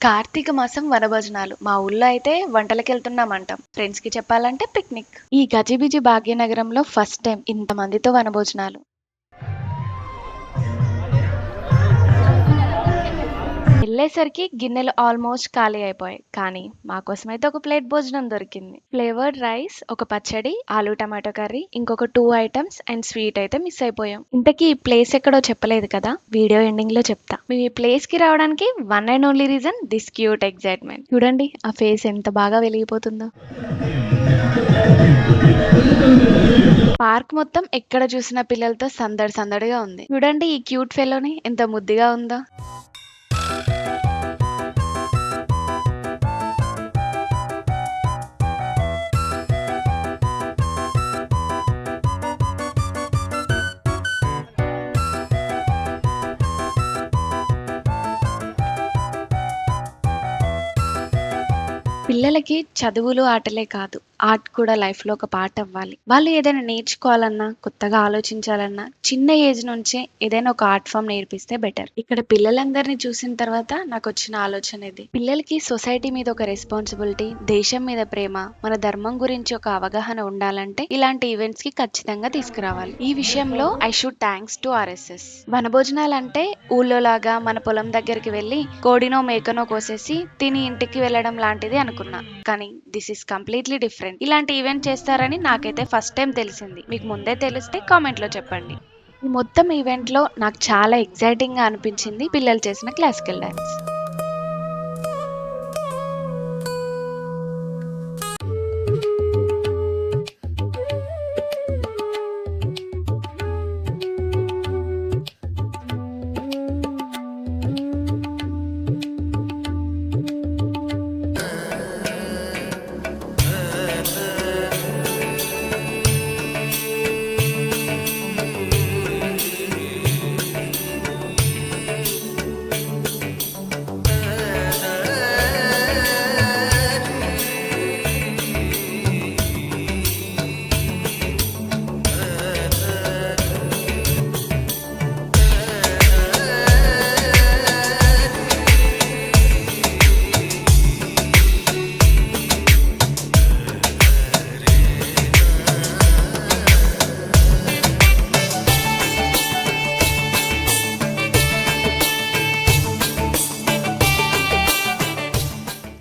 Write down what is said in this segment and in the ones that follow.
కార్తీక మాసం వనభోజనాలు. మా ఊళ్ళో అయితే వంటలకెళ్తున్నామంటాం. ఫ్రెండ్స్‌కి చెప్పాలంటే పిక్నిక్. ఈ గజిబిజి భాగ్యనగరంలో ఫస్ట్ టైం ఇంతమందితో వనభోజనాలు. ఎళ్ళేసరికి గిన్నెలు ఆల్మోస్ట్ ఖాళీ అయిపోయాయి. కానీ మా కోసమైతే ఒక ప్లేట్ భోజనం దొరికింది. ఫ్లేవర్డ్ రైస్, ఒక పచ్చడి, ఆలు టమాటో కర్రీ, ఇంకొక 2 ఐటెమ్స్ అండ్ స్వీట్ అయితే మిస్ అయిపోయాం. ఇంతకీ ఈ ప్లేస్ ఎక్కడో చెప్పలేదు కదా! వీడియో ఎండింగ్‌లో చెప్తా. మేము ఈ ప్లేస్‌కి రావడానికి one and only reason this cute excitement. చూడండి ఆ ఫేస్ ఎంత బాగా వెలిగిపోతుందో. పార్క్ మొత్తం ఎక్కడ చూసినా పిల్లలతో సందడి సందడిగా ఉంది. చూడండి ఈ క్యూట్ ఫెలోని ఎంత ముద్దుగా ఉందో. పిల్లలకి చదువులు, ఆటలే కాదు. ఆర్ట్ కూడా లైఫ్‌లో ఒక పార్ట్ అవ్వాలి. వాళ్ళు ఏదైనా నేర్చుకోవాలన్నా, కొత్తగా ఆలోచించాలన్నా, చిన్న ఏజ్ నుంచే ఏదైనా ఒక ఆర్ట్ ఫార్మ్ నేర్పిస్తే బెటర్. ఇక్కడ పిల్లలందరిని చూసిన తర్వాత నాకొచ్చిన ఆలోచన ఇది. పిల్లలకి సొసైటీ మీద ఒక రెస్పాన్సిబిలిటీ, దేశం మీద ప్రేమ, మన ధర్మం గురించి ఒక అవగాహన ఉండాలంటే ఇలాంటి ఈవెంట్స్ కి ఖచ్చితంగా తీసుకురావాలి. ఈ విషయంలో I should thanks to RSS. వనభోజనాలంటే ఊళ్ళో లాగా మన పొలం దగ్గరికి వెళ్ళి కోడినో, మేకనో కోసేసి తిని ఇంటికి వెళ్ళడం లాంటిది అనుకున్నా. కానీ దిస్ ఈస్ కంప్లీట్లీ డిఫరెంట్. ఇలాంటి ఈవెంట్ చేస్తారని నాకైతే ఫస్ట్ టైం తెలిసింది. మీకు ముందే తెలిస్తే కామెంట్ లో చెప్పండి. ఈ మొత్తం ఈవెంట్ లో నాకు చాలా ఎక్సైటింగ్ గా అనిపించింది పిల్లలు చేసిన క్లాసికల్ డాన్స్.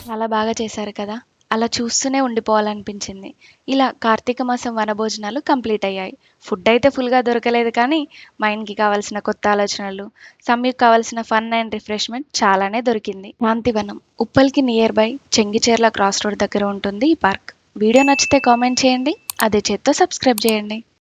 చాలా బాగా చేశారు కదా! అలా చూస్తూనే ఉండిపోవాలనిపించింది. ఇలా కార్తీక మాసం వనభోజనాలు కంప్లీట్ అయ్యాయి. ఫుడ్ అయితే ఫుల్‌గా దొరకలేదు కానీ మైండ్‌కి కావాల్సిన కొత్త ఆలోచనలు, సమ్‌కి కావాల్సిన ఫన్ అండ్ రిఫ్రెష్‌మెంట్ చాలానే దొరికింది. శాంతివనం ఉప్పల్‌కి near by Chengicherla cross road దగ్గర ఉంటుంది ఈ పార్క్. వీడియో నచ్చితే కామెంట్ చేయండి. అదే చేత్తో సబ్స్క్రైబ్ చేయండి.